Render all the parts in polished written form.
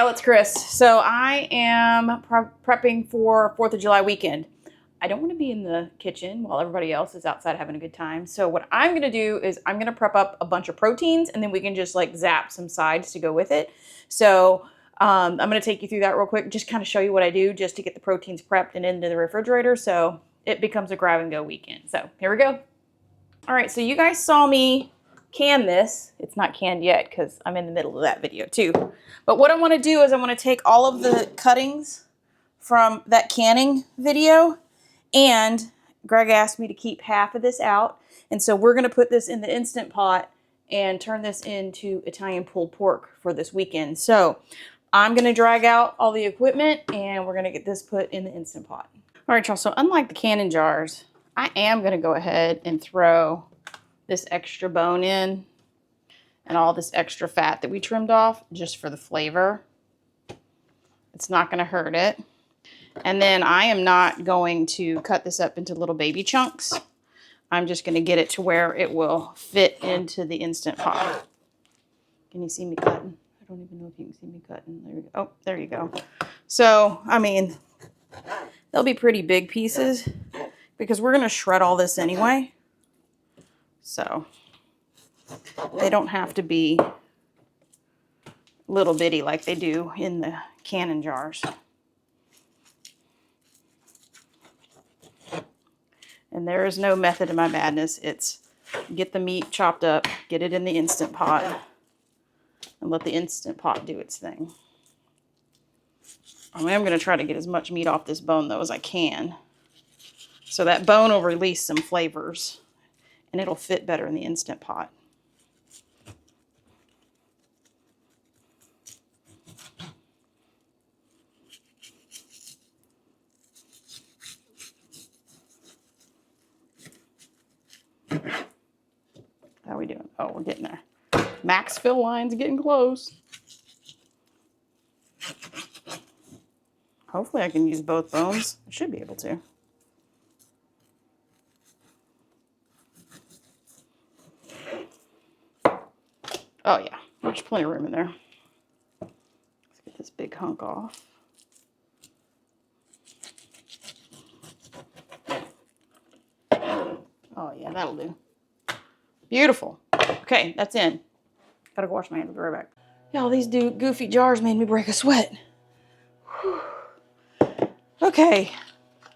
y'all, it's Chris. So I am prepping for 4th of July weekend. I don't want to be in the kitchen while everybody else is outside having a good time. So what I'm going to do is I'm going to prep up a bunch of proteins and then we can just like zap some sides to go with it. So I'm going to take you through that real quick, just kind of show you what I do just to get the proteins prepped and into the refrigerator so it becomes a grab and go weekend. So here we go. All right, so you guys saw me can this. It's not canned yet because I'm in the middle of that video too. But what I want to do is I want to take all of the cuttings from that canning video, and Greg asked me to keep half of this out. And so we're going to put this in the Instant Pot and turn this into Italian pulled pork for this weekend. So I'm going to drag out all the equipment and we're going to get this put in the Instant Pot. All right, y'all. So unlike the canning jars, I am going to go ahead and throw this extra bone in and all this extra fat that we trimmed off just for the flavor. It's not going to hurt it. And then I am not going to cut this up into little baby chunks. I'm just going to get it to where it will fit into the Instant Pot. Can you see me cutting? I don't even know if you can see me cutting. There we go. Oh, there you go. So, I mean, they'll be pretty big pieces because we're going to shred all this anyway. So they don't have to be little bitty like they do in the canning jars. And there is no method to my madness. It's get the meat chopped up, get it in the Instant Pot, and let the Instant Pot do its thing. I am going to try to get as much meat off this bone, though, as I can. So that bone will release some flavors, and it'll fit better in the Instant Pot. How are we doing? Oh, we're getting there. Max fill line's getting close. Hopefully I can use both bones. I should be able to. Oh yeah, there's plenty of room in there. Let's get this big hunk off. Oh yeah, that'll do. Beautiful. Okay, that's in. Gotta go wash my hands. I'll be right back. Y'all, these goofy jars made me break a sweat. Whew. Okay,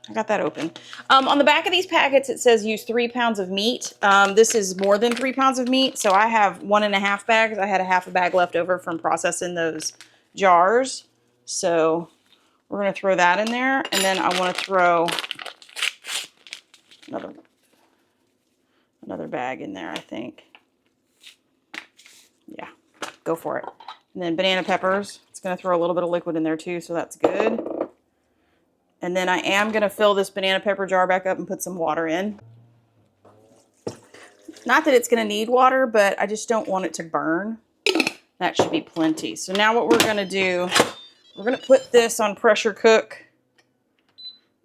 I got that open. On the back of these packets, it says use 3 pounds of meat. This is more than 3 pounds of meat, so I have 1.5 bags. I had a half a bag left over from processing those jars. So we're gonna throw that in there, and then I wanna throw another bag in there, I think. Yeah, go for it. And then banana peppers. It's going to throw a little bit of liquid in there too, so that's good. And then I am going to fill this banana pepper jar back up and put some water in. Not that it's going to need water, but I just don't want it to burn. That should be plenty. So now what we're going to do, we're going to put this on pressure cook.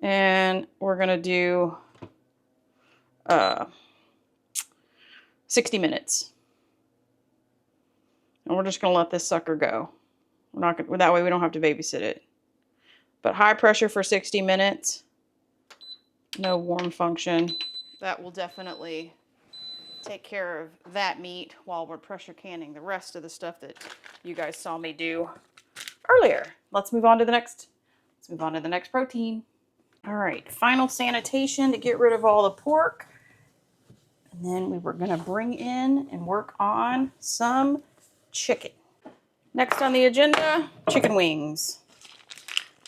And we're going to do 60 minutes. And we're just going to let this sucker go. We're not gonna, that way we don't have to babysit it. But high pressure for 60 minutes. No warm function. That will definitely take care of that meat while we're pressure canning the rest of the stuff that you guys saw me do earlier. Let's move on to the next protein. All right, final sanitation to get rid of all the pork. And then we were gonna bring in and work on some chicken. Next on the agenda, chicken wings.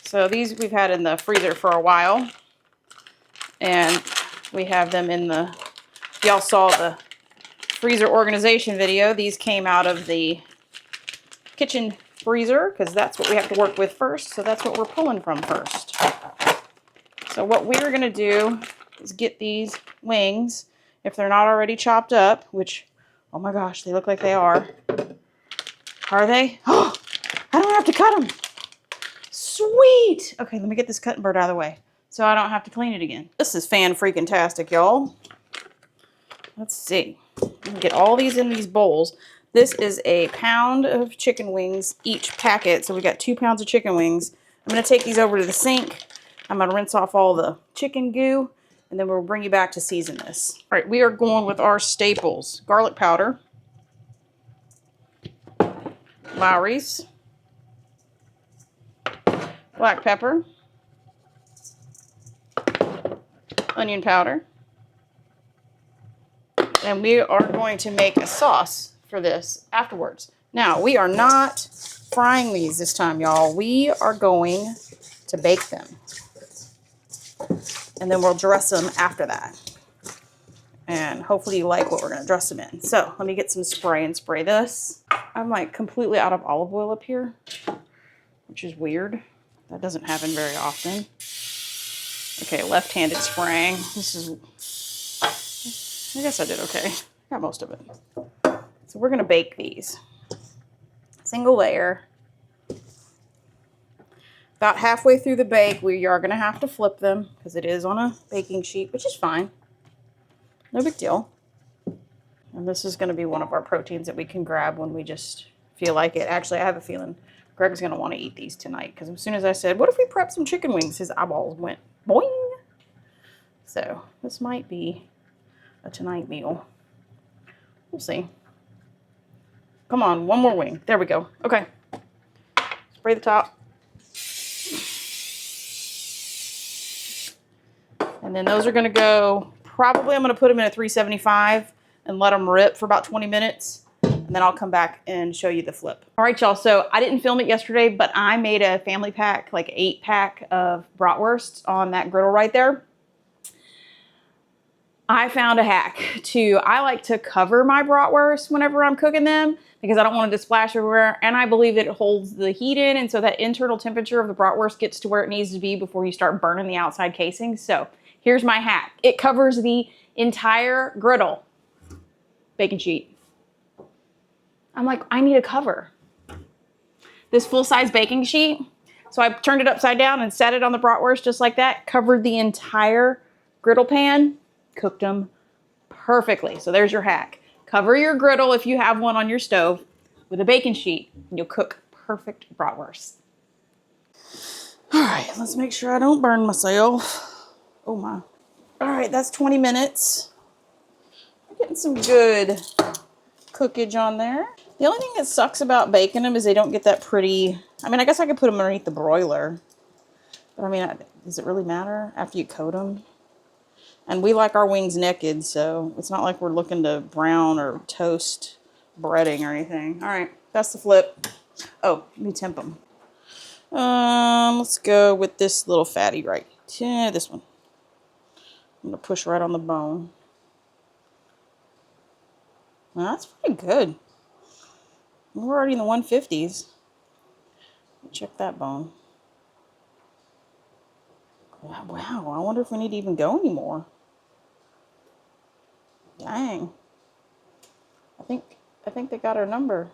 So these we've had in the freezer for a while. And we have them in the, y'all saw the freezer organization video. These came out of the kitchen freezer because that's what we have to work with first. So that's what we're pulling from first. So what we're gonna do is get these wings, if they're not already chopped up, which, oh my gosh, they look like they are. Are they? Oh, I don't have to cut them. Sweet. Okay, let me get this cutting board out of the way so I don't have to clean it again. This is fan-freaking-tastic, y'all. Let's see. Get all these in these bowls. This is a pound of chicken wings, each packet. So we got 2 pounds of chicken wings. I'm going to take these over to the sink. I'm going to rinse off all the chicken goo, and then we'll bring you back to season this. All right, we are going with our staples. Garlic powder, Lowry's, black pepper, onion powder, and we are going to make a sauce for this afterwards. Now, we are not frying these this time, y'all. We are going to bake them. And then we'll dress them after that. And hopefully you like what we're going to dress them in. So let me get some spray and spray this. I'm like completely out of olive oil up here, which is weird. That doesn't happen very often. Okay, left-handed spraying. This is, I guess I did okay. Got most of it. So we're going to bake these. Single layer. About halfway through the bake, we are going to have to flip them because it is on a baking sheet, which is fine. No big deal. And this is going to be one of our proteins that we can grab when we just feel like it. Actually, I have a feeling Greg's going to want to eat these tonight because as soon as I said, what if we prep some chicken wings? His eyeballs went boing. So this might be a tonight meal. We'll see. Come on, one more wing. There we go. Okay. Spray the top. And then those are going to go, probably I'm going to put them in a 375 and let them rip for about 20 minutes. And then I'll come back and show you the flip. All right, y'all. So I didn't film it yesterday, but I made a family pack, like 8-pack of bratwursts on that griddle right there. I found a hack I like to cover my bratwurst whenever I'm cooking them because I don't want it to splash everywhere. And I believe it holds the heat in. And so that internal temperature of the bratwurst gets to where it needs to be before you start burning the outside casing. So here's my hack. It covers the entire griddle baking sheet. I'm like, I need a cover. This full-size baking sheet. So I turned it upside down and set it on the bratwurst just like that. Covered the entire griddle pan. Cooked them perfectly. So there's your hack. Cover your griddle if you have one on your stove with a baking sheet. And you'll cook perfect bratwurst. All right, let's make sure I don't burn myself. Oh my. All right, that's 20 minutes. I'm getting some good cookage on there. The only thing that sucks about baking them is they don't get that pretty. I mean, I guess I could put them underneath the broiler. But I mean, does it really matter after you coat them? And we like our wings naked, so it's not like we're looking to brown or toast breading or anything. All right, that's the flip. Oh, let me temp them. Let's go with this little fatty right. Yeah, this one. I'm gonna push right on the bone. Well, that's pretty good. We're already in the 150s. Check that bone. Wow, I wonder if we need to even go anymore. Dang. I think they got our number.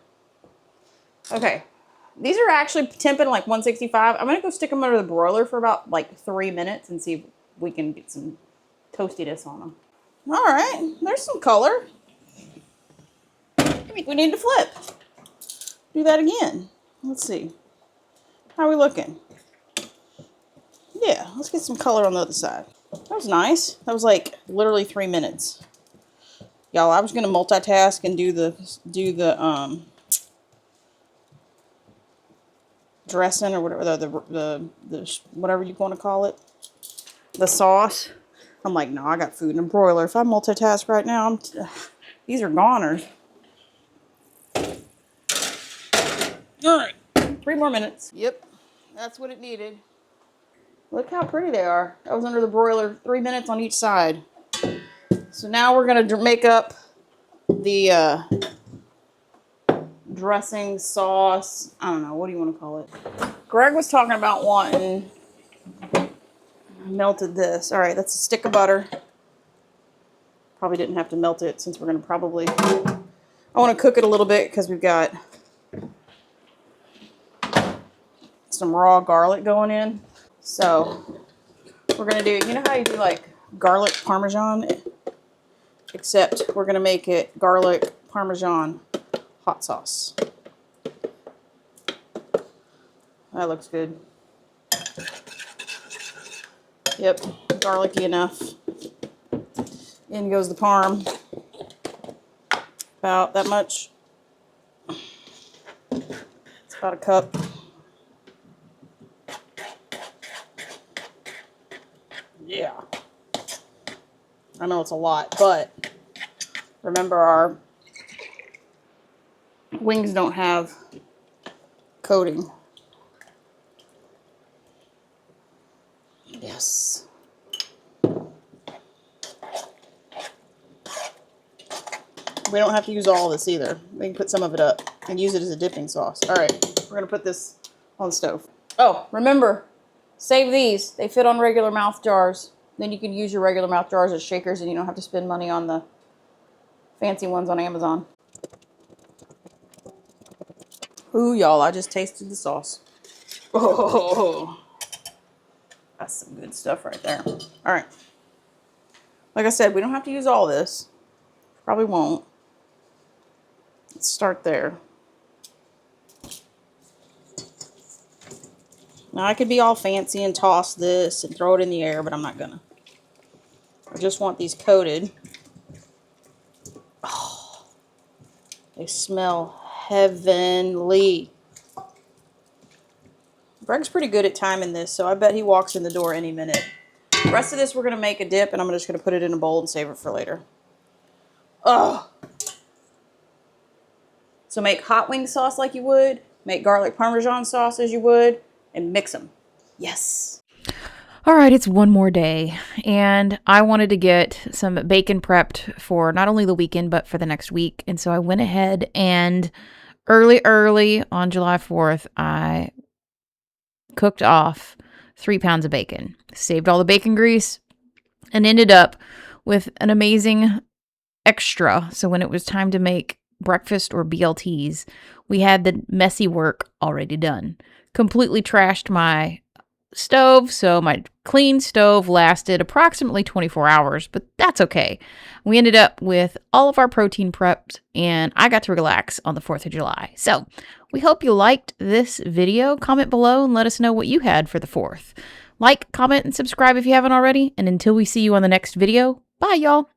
Okay. These are actually temping like 165. I'm going to go stick them under the broiler for about like 3 minutes and see if we can get some toastiness on them. All right. There's some color. I think we need to flip. Do that again. Let's see. How are we looking? Yeah, let's get some color on the other side. That was nice. That was like literally 3 minutes. Y'all, I was gonna multitask and do the dressing or whatever the whatever you want to call it, the sauce. I'm like, no, I got food in a broiler. If I multitask right now, these are goners. All right, 3 more minutes. Yep, that's what it needed. Look how pretty they are. That was under the broiler, 3 minutes on each side. So now we're going to make up the dressing, sauce. I don't know. What do you want to call it? Greg was talking about wanting melted this. All right, that's a stick of butter. Probably didn't have to melt it since we're going to probably... I want to cook it a little bit because we've got some raw garlic going in. So we're going to do, you know how you do like garlic parmesan? Except we're going to make it garlic parmesan hot sauce. That looks good. Yep, garlicky enough. In goes the parm. About that much. It's about a cup. Yeah. I know it's a lot, but remember our wings don't have coating. Yes. We don't have to use all of this either. We can put some of it up and use it as a dipping sauce. All right, we're gonna put this on the stove. Oh, remember, save these. They fit on regular mouth jars. Then you can use your regular mouth jars as shakers and you don't have to spend money on the fancy ones on Amazon. Ooh, y'all, I just tasted the sauce. Oh, that's some good stuff right there. All right. Like I said, we don't have to use all this. Probably won't. Let's start there. Now, I could be all fancy and toss this and throw it in the air, but I'm not gonna. I just want these coated. Oh, they smell heavenly. Greg's pretty good at timing this, so I bet he walks in the door any minute. The rest of this we're going to make a dip, and I'm just going to put it in a bowl and save it for later. Oh. So make hot wing sauce like you would, make garlic parmesan sauce as you would, and mix them. Yes. All right, it's one more day, and I wanted to get some bacon prepped for not only the weekend, but for the next week. And so I went ahead and early on July 4th, I cooked off 3 pounds of bacon, saved all the bacon grease, and ended up with an amazing extra. So when it was time to make breakfast or BLTs, we had the messy work already done. Completely trashed my stove, so my clean stove lasted approximately 24 hours, but that's okay. We ended up with all of our protein prepped, and I got to relax on the 4th of July. So we hope you liked this video. Comment below and let us know what you had for the 4th. Like, comment, and subscribe if you haven't already, and until we see you on the next video, bye y'all.